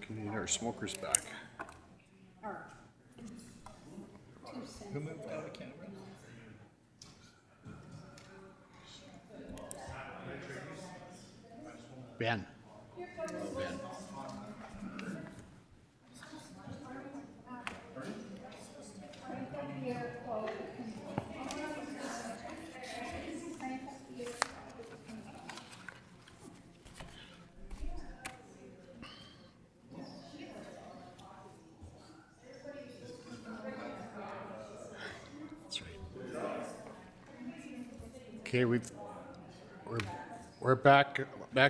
We need our smokers back. Who moved out of camera? Ben. Ben. That's right. Okay, we're back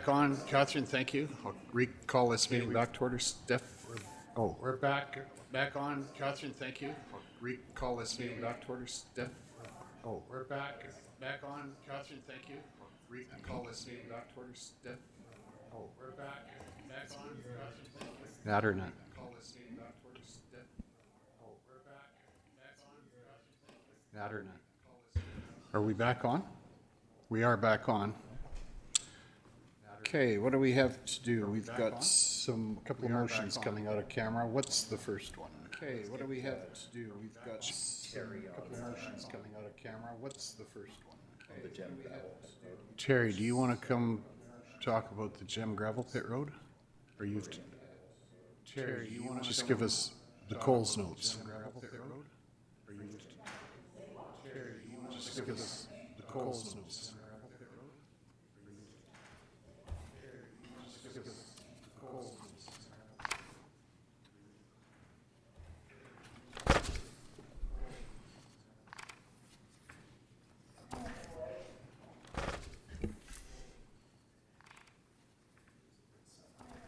on. Catherine, thank you. I'll recall this meeting back to order. We're back on. Catherine, thank you. I'll recall this meeting back to order. We're back on. Catherine, thank you. I'll recall this meeting back to order. We're back on. Catherine, thank you. That or not? Call this meeting back to order. We're back on. Catherine, thank you. That or not? Are we back on? We are back on. Okay, what do we have to do? We've got a couple of motions coming out of camera. What's the first one? Okay, what do we have to do? We've got a couple of motions coming out of camera. What's the first one? The gem gravel. Terry, do you want to come talk about the Gem Gravel Pit Road? Or Terry, do you want to just give us the Coles notes? Terry, do you want to just give us the Coles notes?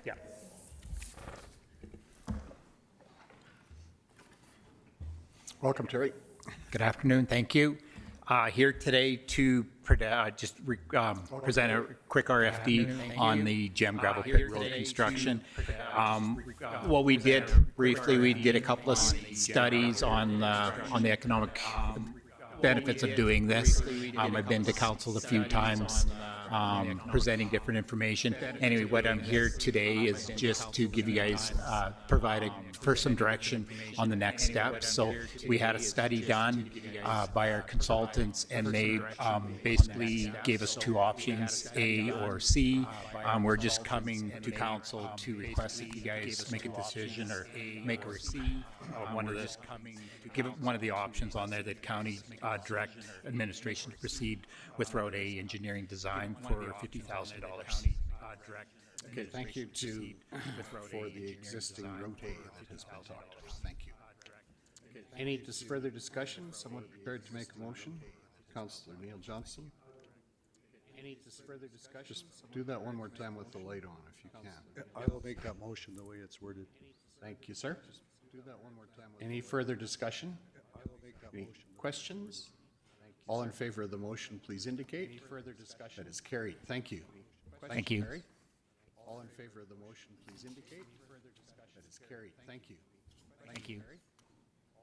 Yeah. Welcome, Terry. Good afternoon. Thank you. Here today to present a quick RFD on the Gem Gravel Pit Road construction. What we did briefly, we did a couple of studies on the economic benefits of doing this. I've been to council a few times. Presenting different information. Anyway, what I'm here today is just to give you guys, provide for some direction on the next steps. So we had a study done by our consultants, and they basically gave us two options, A or C. We're just coming to council to request that you guys make a decision or make a one of the give one of the options on there that county direct administration to proceed with Road A engineering design for $50,000. Okay, thank you for the existing road that has been talked about. Thank you. Any further discussion? Someone prepared to make a motion? Councillor Neil Johnson. Any further discussion? Just do that one more time with the light on, if you can. I will make that motion the way it's worded. Thank you, sir. Just do that one more time. Any further discussion? I will make that Any motion. questions? All in favor of the motion, please indicate. Any further discussion? That is carried. Thank you. Thank you. Carried. All in favor of the motion, please indicate. Further discussion? That is carried. Thank you. Thank you.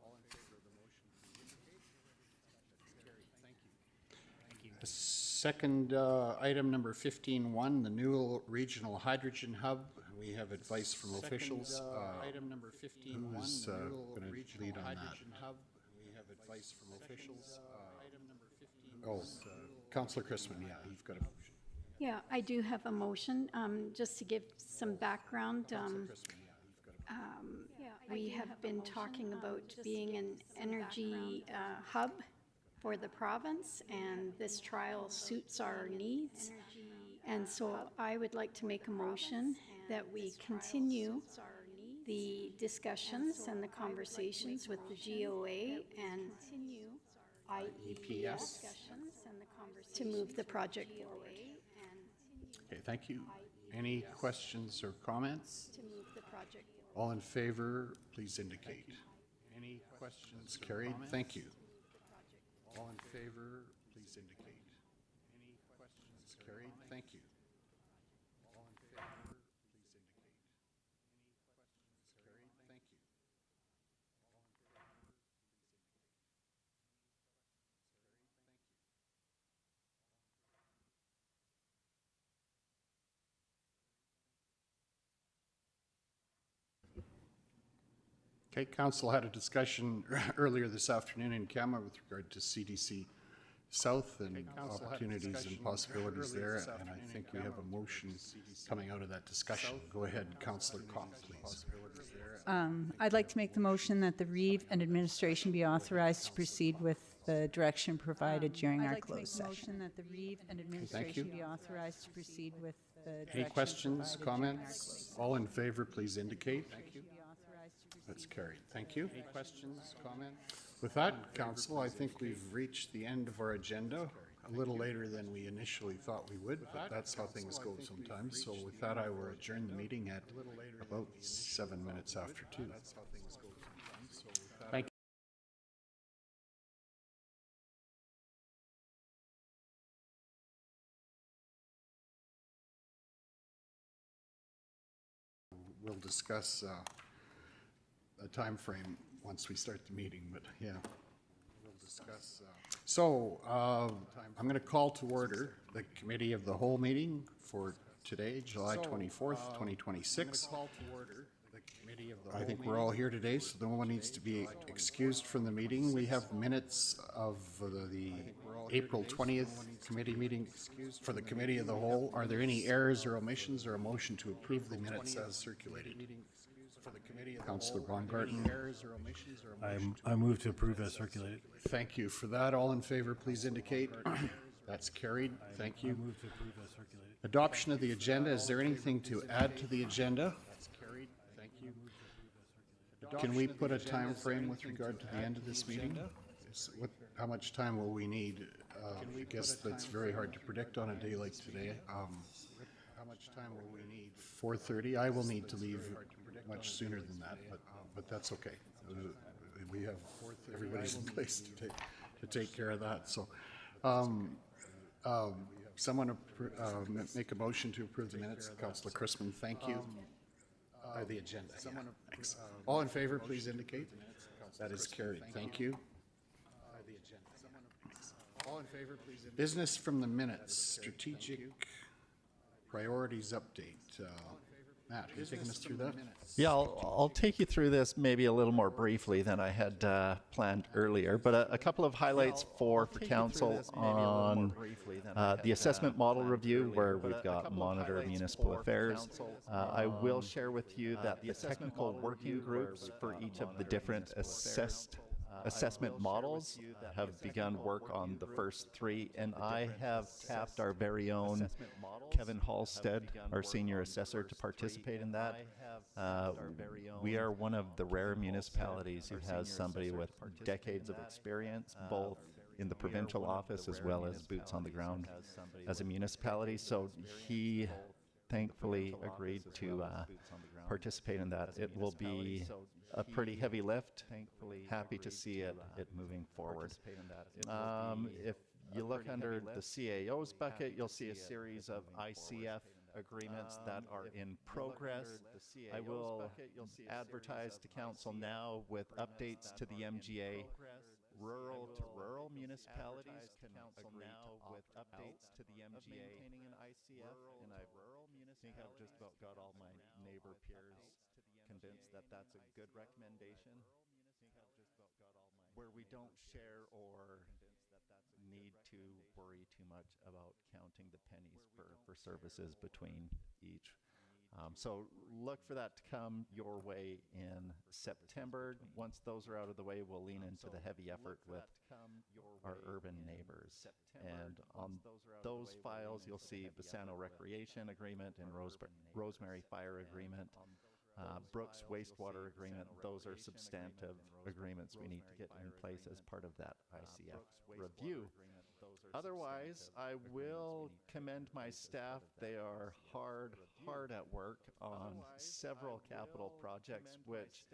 All in favor of the motion, please indicate. That is carried. Thank you. Thank you. The second item, number 15.1, the Newell Regional Hydrogen Hub. We have advice from officials. Item number 15.1, who's going to lead on that? We have advice from officials. Item number 15. Councillor Chrisman, yeah, you've got a motion. Yeah, I do have a motion. Just to give some background, we have been talking about being an energy hub for the province, and this trial suits our needs. And so I would like to make a motion that we continue the discussions and the conversations with the GOA and IEPS to move the project forward. Okay, thank you. Any questions or comments? All in favor, please indicate. Any questions? Carried. Thank you. All in favor, please indicate. Any questions? Carried. Thank you. All in favor, please indicate. Any questions? Carried. Thank you. Okay, council had a discussion earlier this afternoon in camera with regard to CDC South and opportunities and possibilities there, and I think we have a motion coming out of that discussion. Go ahead, Councillor Cock, please. I'd like to make the motion that the Reeve and administration be authorized to proceed with the direction provided during our closed session. I'd like to make the motion that the Reeve and administration be authorized to proceed with the direction Any questions, provided during our closed comments? session. All in favor, please indicate. Be authorized to proceed That's carried. Thank you. Any questions, comments? With that, council, I think we've reached the end of our agenda, a little later than we initially thought we would, but that's how things go sometimes. So with that, I will adjourn the meeting at about 7 minutes after 2. Thank you. We'll discuss a time frame once we start the meeting, but yeah. We'll discuss. So I'm going to call to order the Committee of the Whole meeting for today, July 24th, 2026. I think we're all here today, so no one needs to be excused from the meeting. We have minutes of the April 20th committee meeting for the Committee of the Whole. Are there any errors or omissions or a motion to approve the minutes as circulated? Councillor Baumgarten. I move to approve as circulated. Thank you for that. All in favor, please indicate. That's carried. Thank you. Move to approve as circulated. Adoption of the agenda. Is there anything to add to the agenda? That's carried. Thank you. Can we put a time frame with regard to the end of this meeting? How much time will we need? I guess that's very hard to predict on a day like today. How much time will we need? 4:30. I will need to leave much sooner than that, but that's okay. We have everybody's in place to take care of that. So, someone make a motion to approve the minutes. Councillor Chrisman, thank you. The agenda. Yeah. Thanks. All in favor, please indicate. That is carried. Thank you. All in favor, please indicate. Business from the minutes. Strategic priorities update. Matt, are you taking us through that? Yeah, I'll take you through this maybe a little more briefly than I had planned earlier, but a couple of highlights for council on the assessment model review, where we've got monitor municipal affairs. I will share with you that the technical working groups for each of the different assessment models have begun work on the first 3, and I have tapped our very own Kevin Halstead, our senior assessor, to participate in that. We are one of the rare municipalities who has somebody with decades of experience, both in the provincial office as well as boots on the ground as a municipality. So he thankfully agreed to participate in that. It will be a pretty heavy lift. Happy to see it moving forward. If you look under the CAO's bucket, you'll see a series of ICF agreements that are in progress. I will advertise to council now with updates to the MGA. Rural to rural municipalities can agree now with updates to the MGA. Maintaining an ICF, and I think I've just about got all my neighbor peers convinced that that's a good recommendation. Where we don't share or need to worry too much about counting the pennies for services between each. So look for that to come your way in September. Once those are out of the way, we'll lean into the heavy effort with our urban neighbors. And on those files, you'll see Bassano Recreation Agreement and Rosemary Fire Agreement. Brooks Wastewater Agreement. Those are substantive agreements we need to get in place as part of that ICF review. Otherwise, I will commend my staff. They are hard at work on several capital projects, which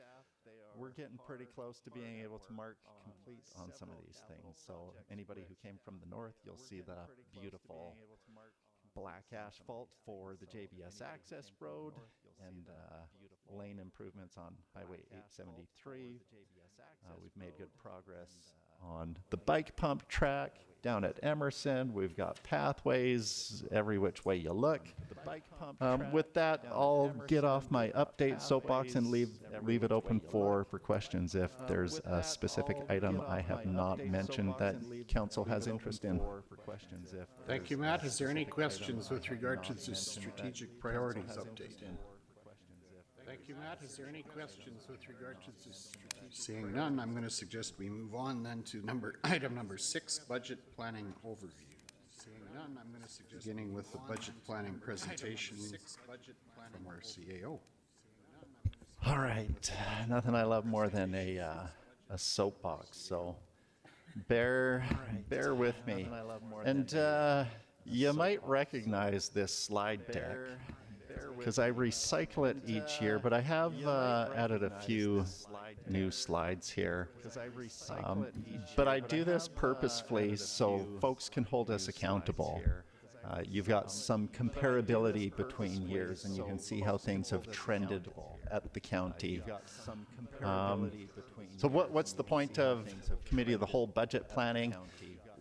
we're getting pretty close to being able to mark complete on some of these things. So anybody who came from the north, you'll see the beautiful black asphalt for the JBS access road and lane improvements on Highway 873. We've made good progress on the bike pump track down at Emerson. We've got pathways every which way you look. With that, I'll get off my update soapbox and leave it open for questions if there's a specific item I have not mentioned that council has interest in. Thank you, Matt. Is there any questions with regard to the strategic priorities update? Thank you, Matt. Is there any questions with regard to the strategic? Seeing none, I'm going to suggest we move on then to item number 6, budget planning overview. Seeing none, I'm going to suggest beginning with the budget planning presentation from our CAO. All right, nothing I love more than a soapbox, so bear with me. And you might recognize this slide deck because I recycle it each year, but I have added a few new slides here. But I do this purposefully so folks can hold us accountable. You've got some comparability between years, and you can see how things have trended at the county. So what's the point of Committee of the Whole budget planning?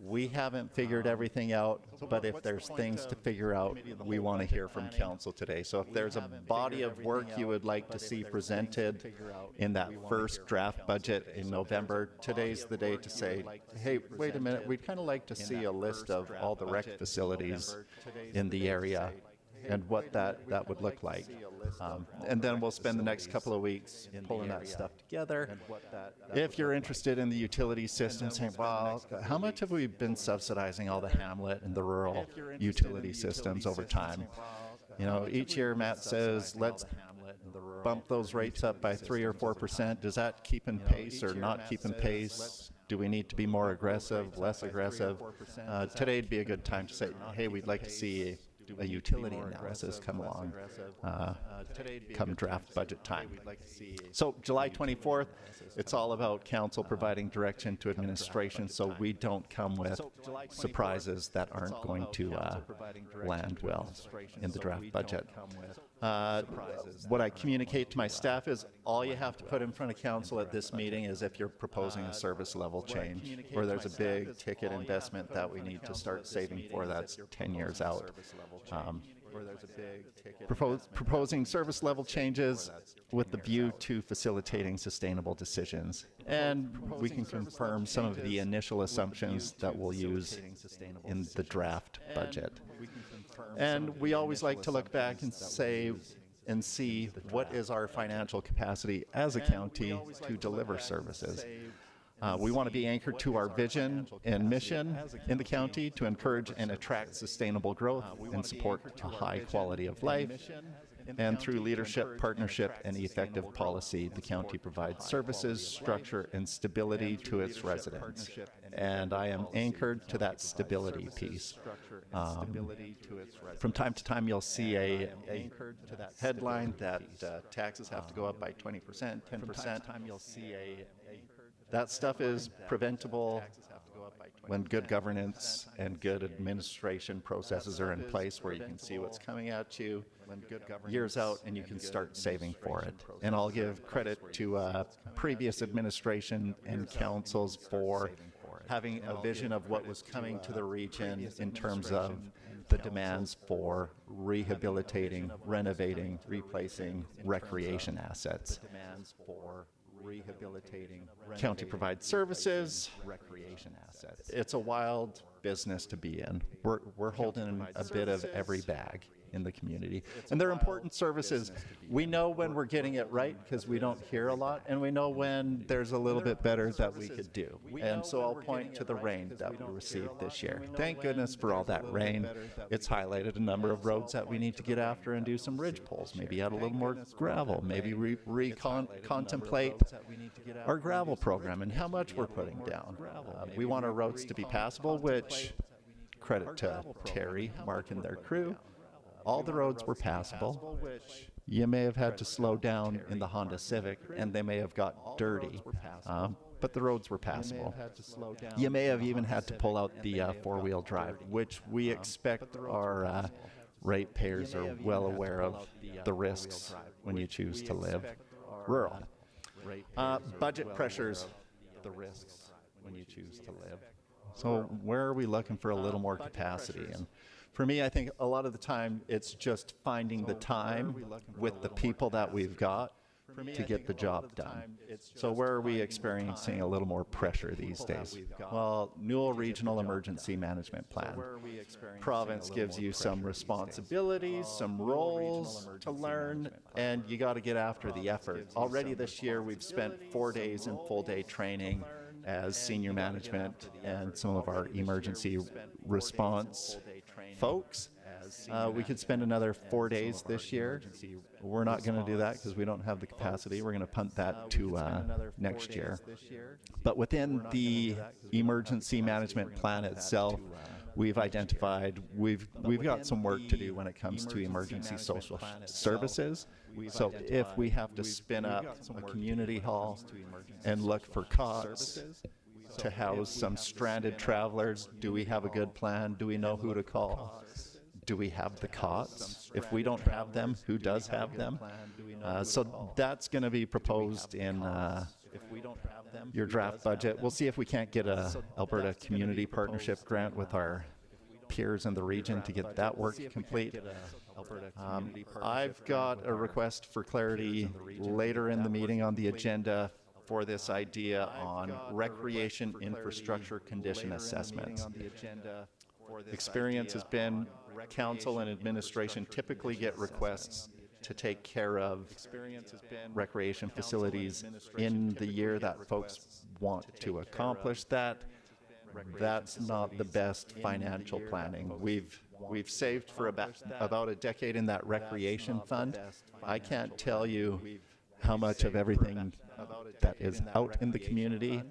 We haven't figured everything out, but if there's things to figure out, we want to hear from council today. So if there's a body of work you would like to see presented in that first draft budget in November, today's the day to say, hey, wait a minute, we'd kind of like to see a list of all the rec facilities in the area and what that would look like. And then we'll spend the next couple of weeks pulling that stuff together. If you're interested in the utility system, saying, well, how much have we been subsidizing all the hamlet and the rural utility systems over time? You know, each year Matt says, let's bump those rates up by 3 or 4%. Does that keep in pace or not keep in pace? Do we need to be more aggressive, less aggressive? Today'd be a good time to say, hey, we'd like to see a utility analysis come along come draft budget time. So July 24th, it's all about council providing direction to administration so we don't come with surprises that aren't going to land well in the draft budget. What I communicate to my staff is all you have to put in front of council at this meeting is if you're proposing a service level change or there's a big ticket investment that we need to start saving for that's 10 years out. Proposing service level changes with the view to facilitating sustainable decisions. And we can confirm some of the initial assumptions that we'll use in the draft budget. And we always like to look back and say and see what is our financial capacity as a county to deliver services. We want to be anchored to our vision and mission in the county to encourage and attract sustainable growth and support a high quality of life. And through leadership, partnership, and effective policy, the county provides services, structure, and stability to its residents. And I am anchored to that stability piece. From time to time, you'll see a headline that taxes have to go up by 20%, 10%. That stuff is preventable when good governance and good administration processes are in place where you can see what's coming at you years out and you can start saving for it. And I'll give credit to previous administration and councils for having a vision of what was coming to the region in terms of the demands for rehabilitating, renovating, replacing recreation assets. County provides services, recreation assets. It's a wild business to be in. We're holding a bit of every bag in the community. And they're important services. We know when we're getting it right because we don't hear a lot, and we know when there's a little bit better that we could do. And so I'll point to the rain that we received this year. Thank goodness for all that rain. It's highlighted a number of roads that we need to get after and do some ridge pulls, maybe add a little more gravel, maybe contemplate our gravel program and how much we're putting down. We want our roads to be passable, which credit to Terry, Mark, and their crew. All the roads were passable. You may have had to slow down in the Honda Civic, and they may have got dirty, but the roads were passable. You may have even had to pull out the four-wheel drive, which we expect our ratepayers are well aware of the risks when you choose to live rural. Budget pressures. when you choose to live. So where are we looking for a little more capacity? And for me, I think a lot of the time it's just finding the time with the people that we've got to get the job done. So where are we experiencing a little more pressure these days? Well, Newell Regional Emergency Management Plan. Province gives you some responsibilities, some roles to learn, and you got to get after the effort. Already this year, we've spent 4 days in full-day training as senior management and some of our emergency response folks. We could spend another 4 days this year. We're not going to do that because we don't have the capacity. We're going to punt that to next year. But within the emergency management plan itself, we've identified we've got some work to do when it comes to emergency social services. So if we have to spin up a community hall and look for cots to house some stranded travelers, do we have a good plan? Do we know who to call? Do we have the cots? If we don't have them, who does have them? So that's going to be proposed in your draft budget. We'll see if we can't get a Alberta Community Partnership grant with our peers in the region to get that work complete. I've got a request for clarity later in the meeting on the agenda for this idea on recreation infrastructure condition assessments. Experience has been council and administration typically get requests to take care of recreation facilities in the year that folks want to accomplish that. That's not the best financial planning. We've saved for about a decade in that recreation fund. I can't tell you how much of everything that is out in the community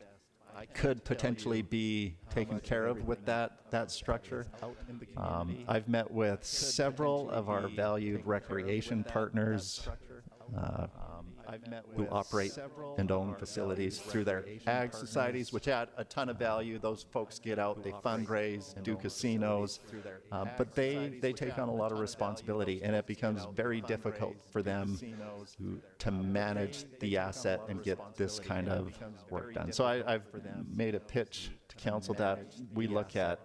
could potentially be taken care of with that structure. I've met with several of our valued recreation partners who operate and own facilities through their ag societies, which add a ton of value. Those folks get out, they fundraise, do casinos, but they take on a lot of responsibility, and it becomes very difficult for them to manage the asset and get this kind of work done. So I've made a pitch to council that we look at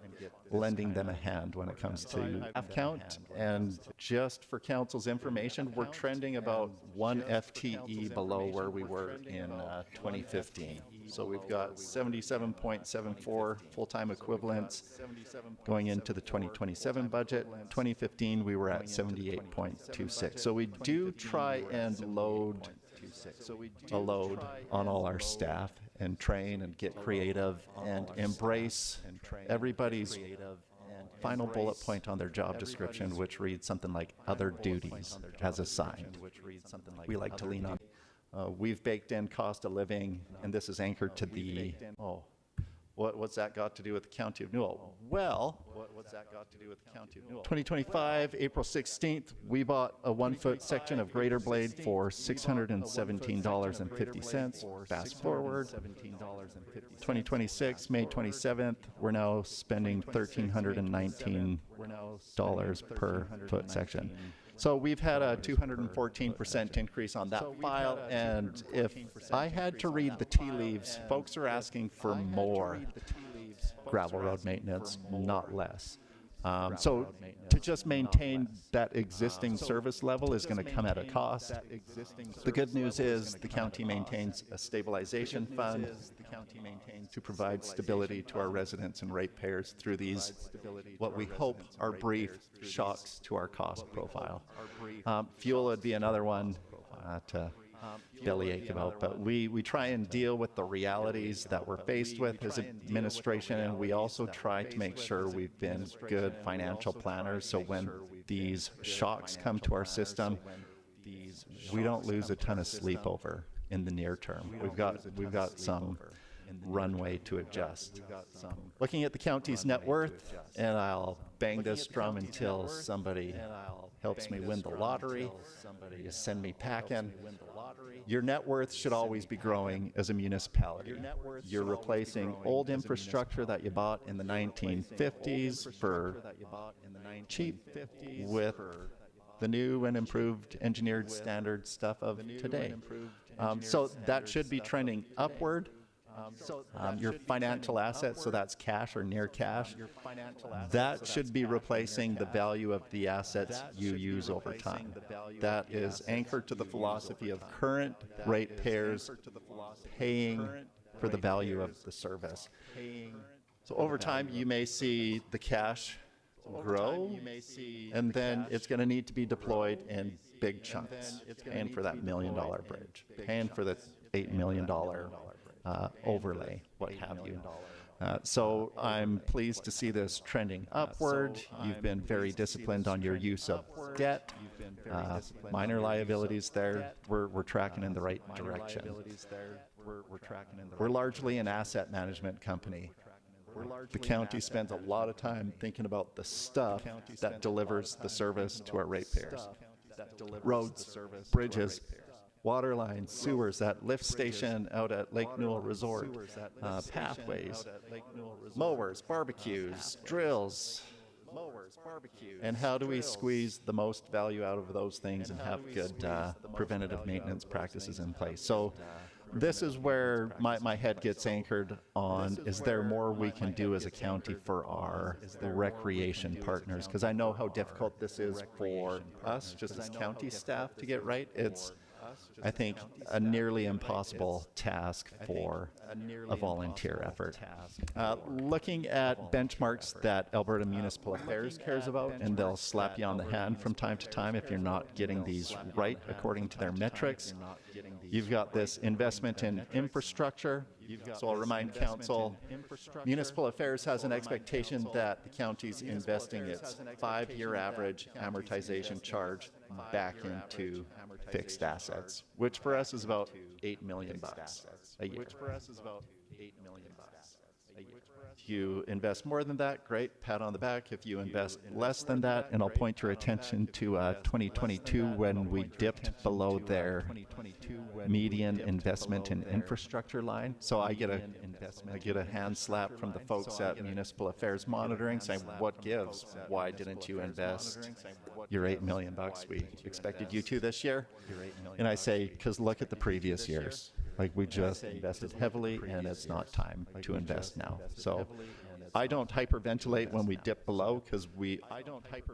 lending them a hand when it comes to staff count. And just for council's information, we're trending about 1 FTE below where we were in 2015. So we've got 77.74 full-time equivalents going into the 2027 budget. 2015, we were at 78.26. So we do try and load a load on all our staff and train and get creative and embrace everybody's final bullet point on their job description, which reads something like other duties as assigned. We like to lean on. We've baked in cost of living, and this is anchored to the, what's that got to do with the County of Newell? Well, 2025, April 16th, we bought a 1-foot section of Greater Blade for $617.50. Fast forward, 2026, May 27th, we're now spending $1,319 per foot section. So we've had a 214% increase on that file, and if I had to read the tea leaves, folks are asking for more gravel road maintenance, not less. So to just maintain that existing service level is going to come at a cost. The good news is the county maintains a stabilization fund to provide stability to our residents and ratepayers through these, what we hope are brief shocks to our cost profile. Fuel would be another one to bellyache about, but we try and deal with the realities that we're faced with as administration, and we also try to make sure we've been good financial planners, so when these shocks come to our system, we don't lose a ton of sleep over in the near term. We've got some runway to adjust. Looking at the county's net worth, and I'll bang this drum until somebody helps me win the lottery, you send me packing. Your net worth should always be growing as a municipality. You're replacing old infrastructure that you bought in the 1950s for cheap with the new and improved engineered standard stuff of today. So that should be trending upward. Your financial assets, so that's cash or near cash, that should be replacing the value of the assets you use over time. That is anchored to the philosophy of current ratepayers paying for the value of the service. So over time, you may see the cash grow, and then it's going to need to be deployed in big chunks, paying for that $1 million bridge, paying for the $8 million overlay, what have you. So I'm pleased to see this trending upward. You've been very disciplined on your use of debt. Minor liabilities there, we're tracking in the right direction. We're largely an asset management company. The county spends a lot of time thinking about the stuff that delivers the service to our ratepayers. Roads, bridges, water lines, sewers, that lift station out at Lake Newell Resort, pathways, mowers, barbecues, drills. And how do we squeeze the most value out of those things and have good preventative maintenance practices in place? So this is where my head gets anchored on, is there more we can do as a county for our recreation partners? Because I know how difficult this is for us, just as county staff, to get right. It's, I think, a nearly impossible task for a volunteer effort. Looking at benchmarks that Alberta Municipal Affairs cares about, and they'll slap you on the hand from time to time if you're not getting these right according to their metrics. You've got this investment in infrastructure. So I'll remind Council, Municipal Affairs has an expectation that the county's investing its 5-year average amortization charge back into fixed assets, which for us is about $8 million a year. If you invest more than that, great, pat on the back. If you invest less than that, and I'll point your attention to 2022 when we dipped below their median investment in infrastructure line. So I get a hand slap from the folks at Municipal Affairs Monitoring saying, what gives? Why didn't you invest your $8 million we expected you to this year? And I say, because look at the previous years. Like, we just invested heavily, and it's not time to invest now. So I don't hyperventilate when we dip below, because we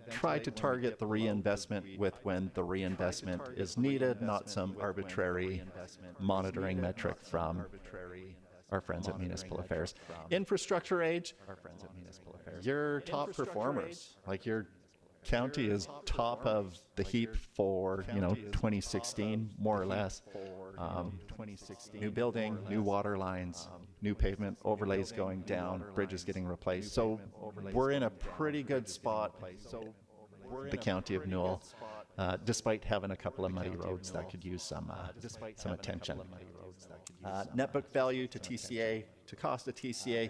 try to target the reinvestment with when the reinvestment is needed, not some arbitrary monitoring metric from our friends at Municipal Affairs. Infrastructure age, your top performers, like your county is top of the heap for 2016, more or less. New building, new water lines, new pavement, overlays going down, bridges getting replaced. So we're in a pretty good spot, the county of Newell, despite having a couple of muddy roads that could use some attention. Net book value to TCA, to cost of TCA.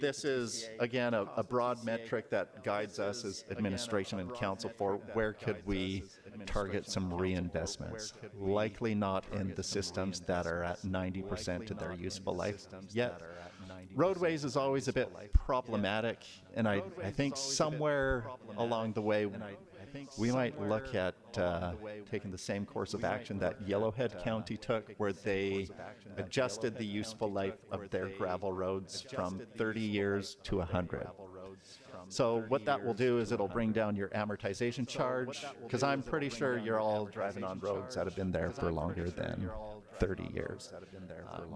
This is, again, a broad metric that guides us as administration and council for where could we target some reinvestments. Likely not in the systems that are at 90% of their useful life yet. Roadways is always a bit problematic, and I think somewhere along the way we might look at taking the same course of action that Yellowhead County took, where they adjusted the useful life of their gravel roads from 30 years to 100. So what that will do is it'll bring down your amortization charge, because I'm pretty sure you're all driving on roads that have been there for longer than 30 years.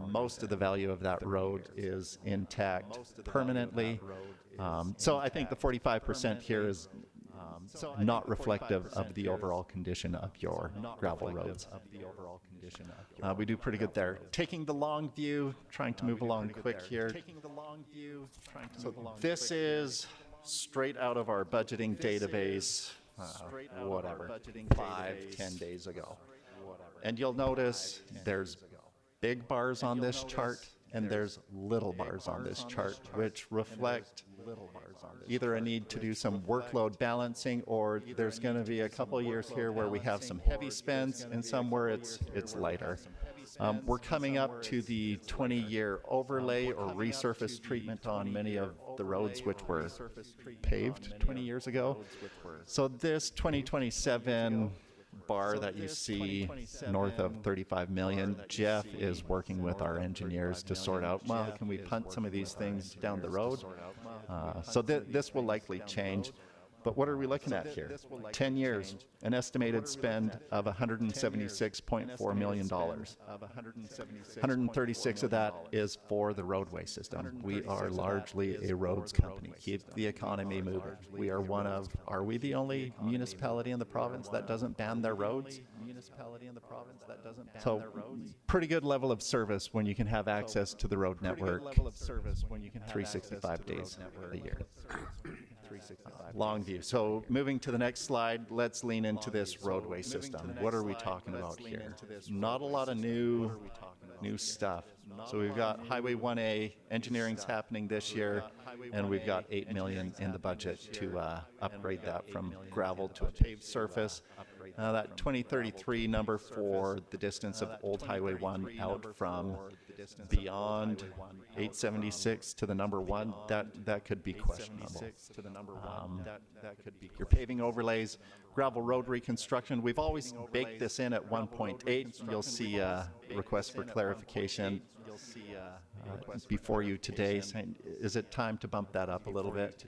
Most of the value of that road is intact permanently. So I think the 45% here is not reflective of the overall condition of your gravel roads. We do pretty good there. Taking the long view, trying to move along quick here. So this is straight out of our budgeting database, 5-10 days ago. And you'll notice there's big bars on this chart and there's little bars on this chart, which reflect either a need to do some workload balancing, or there's going to be a couple years here where we have some heavy spends and some where it's lighter. We're coming up to the 20-year overlay or resurface treatment on many of the roads which were paved 20 years ago. So this 2027 bar that you see north of 35 million, Jeff is working with our engineers to sort out, well, can we punt some of these things down the road? So this will likely change. But what are we looking at here? 10 years, an estimated spend of $176.4 million. 136 of that is for the roadway system. We are largely a roads company. Keep the economy moving. We are are we the only municipality in the province that doesn't ban their roads? So pretty good level of service when you can have access to the road network 365 days a year. Long view. So moving to the next slide, let's lean into this roadway system. What are we talking about here? Not a lot of new stuff. So we've got Highway 1A, engineering's happening this year, and we've got $8 million in the budget to upgrade that from gravel to a paved surface. That 2033 number for the distance of Old Highway 1 out from beyond 876 to the number 1, that could be questionable. Your paving overlays, gravel road reconstruction, we've always baked this in at 1.8. You'll see a request for clarification before you today saying, is it time to bump that up a little bit?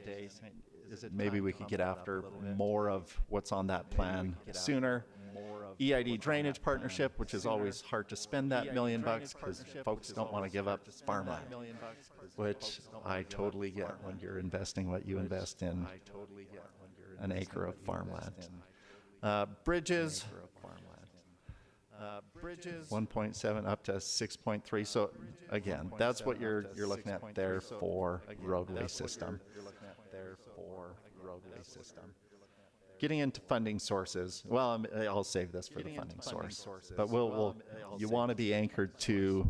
Maybe we could get after more of what's on that plan sooner. EID drainage partnership, which is always hard to spend that $1 million because folks don't want to give up farmland, which I totally get when you're investing what you invest in an acre of farmland. Bridges, 1.7 up to 6.3. So again, that's what you're looking at there for roadway system. Getting into funding sources. Well, I'll save this for the funding source. But you want to be anchored to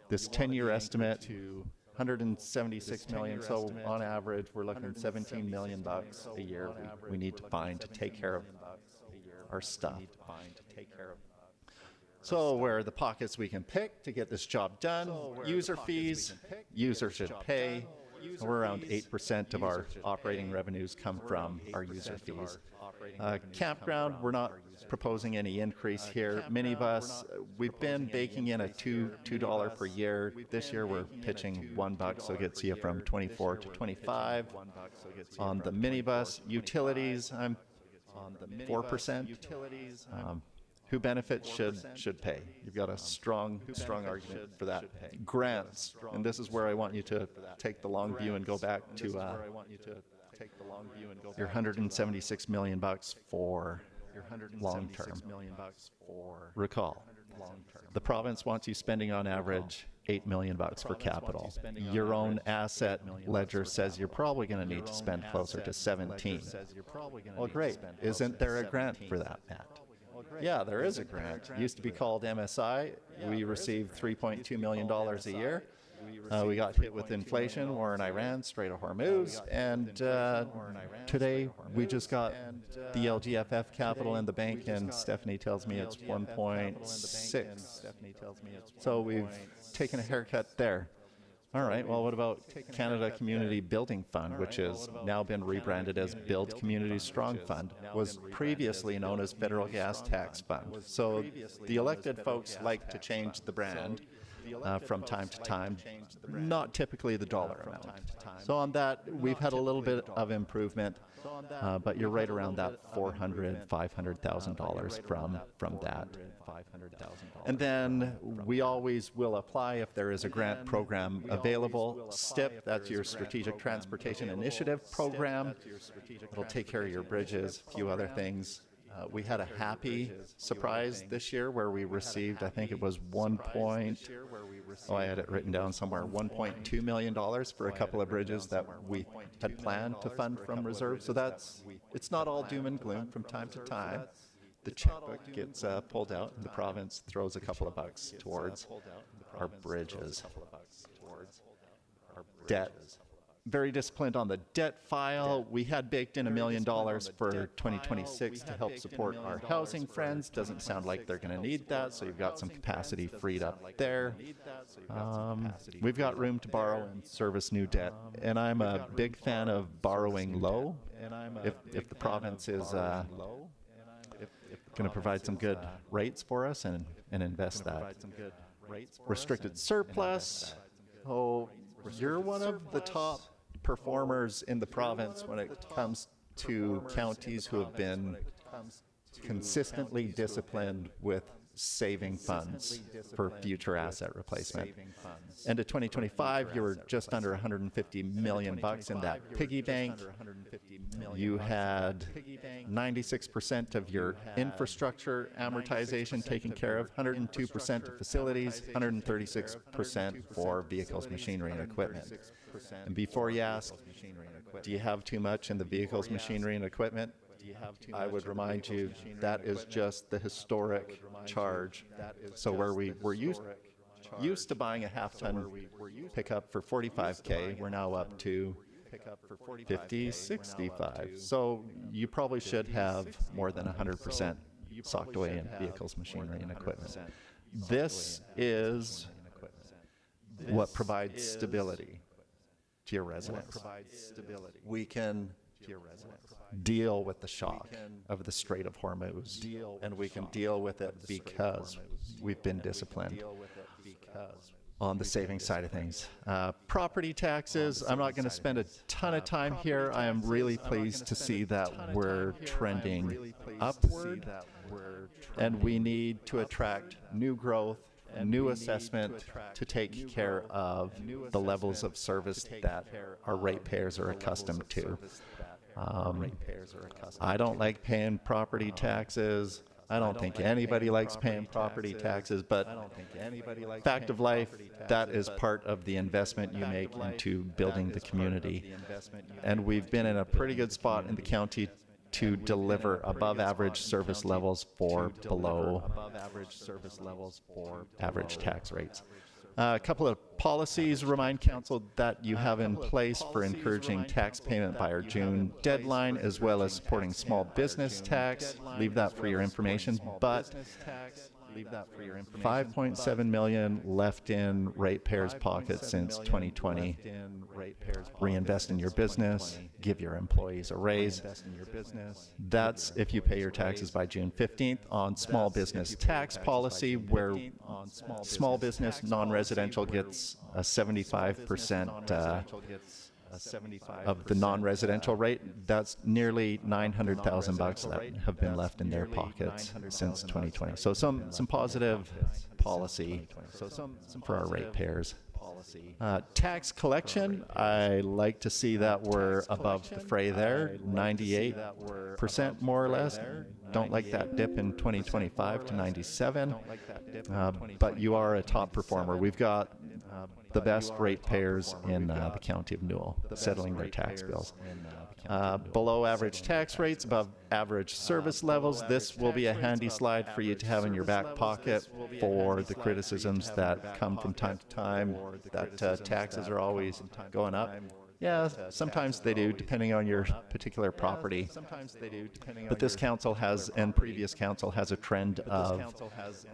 this 10-year estimate, 176 million. So on average, we're looking at $17 million a year we need to find to take care of our stuff. So where are the pockets we can pick to get this job done? User fees, users should pay. We're around 8% of our operating revenues come from our user fees. Campground, we're not proposing any increase here. Minibus, we've been baking in a $2 per year. This year we're pitching $1, so it gets you from 24 to 25. On the minibus, utilities, I'm on the 4%. Who benefits should pay. You've got a strong argument for that. Grants, and this is where I want you to take the long view and go back to your $176 million for long term. Recall, the province wants you spending on average $8 million for capital. Your own asset ledger says you're probably going to need to spend closer to 17. Well, great. Isn't there a grant for that, Matt? Yeah, there is a grant. It used to be called MSI. We received $3.2 million a year. We got hit with inflation, war in Iran, Strait of Hormuz, and today we just got the LGFF capital in the bank, and Stephanie tells me it's 1.6. So we've taken a haircut there. All right, well, what about Canada Community Building Fund, which has now been rebranded as Build Communities Strong Fund, was previously known as Federal Gas Tax Fund. So the elected folks like to change the brand from time to time, not typically the dollar amount. So on that, we've had a little bit of improvement, but you're right around that $400,000, $500,000 from that. And then we always will apply if there is a grant program available. STIP, that's your Strategic Transportation Initiative program. It'll take care of your bridges, a few other things. We had a happy surprise this year where we received, I think it was I had it written down somewhere, $1.2 million for a couple of bridges that we had planned to fund from reserve. So it's not all doom and gloom. From time to time, the checkbook gets pulled out and the province throws a couple of bucks towards our bridges. Debt. Very disciplined on the debt file. We had baked in $1 million for 2026 to help support our housing friends. Doesn't sound like they're going to need that, so you've got some capacity freed up there. We've got room to borrow and service new debt, and I'm a big fan of borrowing low. If the province is going to provide some good rates for us and invest that. Restricted surplus. Oh, you're one of the top performers in the province when it comes to counties who have been consistently disciplined with saving funds for future asset replacement. End of 2025, you were just under $150 million in that piggy bank. You had 96% of your infrastructure amortization taken care of, 102% of facilities, 136% for vehicles, machinery, and equipment. And before you ask, do you have too much in the vehicles, machinery, and equipment? I would remind you that is just the historic charge. So where we were used to buying a half-ton pickup for $45K, we're now up to $50, $65. So you probably should have more than 100% socked away in vehicles, machinery, and equipment. This is what provides stability to your residents. We can deal with the shock of the Strait of Hormuz, and we can deal with it because we've been disciplined on the saving side of things. Property taxes, I'm not going to spend a ton of time here. I am really pleased to see that we're trending upward, and we need to attract new growth, new assessment to take care of the levels of service that our ratepayers are accustomed to. I don't like paying property taxes. I don't think anybody likes paying property taxes, but fact of life, that is part of the investment you make into building the community. And we've been in a pretty good spot in the county to deliver above average service levels for below average tax rates. A couple of policies remind Council that you have in place for encouraging tax payment by our June deadline, as well as supporting small business tax. Leave that for your information. But $5.7 million left in ratepayers' pockets since 2020. Reinvest in your business. Give your employees a raise. That's if you pay your taxes by June 15th. On small business tax policy, where small business non-residential gets a 75% of the non-residential rate. That's nearly $900,000 that have been left in their pockets since 2020. So some positive policy for our ratepayers. Tax collection, I like to see that we're above the fray there, 98% more or less. Don't like that dip in 2025 to 97, but you are a top performer. We've got the best ratepayers in the County of Newell settling their tax bills. Below average tax rates, above average service levels. This will be a handy slide for you to have in your back pocket for the criticisms that come from time to time that taxes are always going up. Yeah, sometimes they do, depending on your particular property. But this council has, and previous council has, a trend of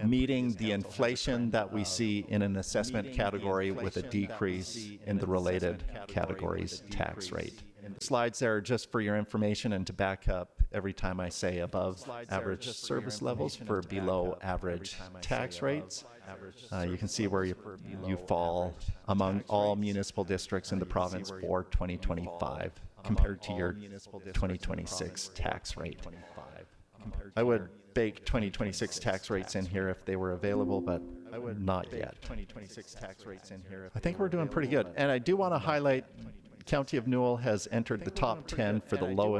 meeting the inflation that we see in an assessment category with a decrease in the related categories tax rate. Slides there are just for your information and to back up every time I say above average service levels for below average tax rates. You can see where you fall among all municipal districts in the province for 2025 compared to your 2026 tax rate. I would bake 2026 tax rates in here if they were available, but not yet. I think we're doing pretty good. And I do want to highlight County of Newell has entered the top 10 for the lowest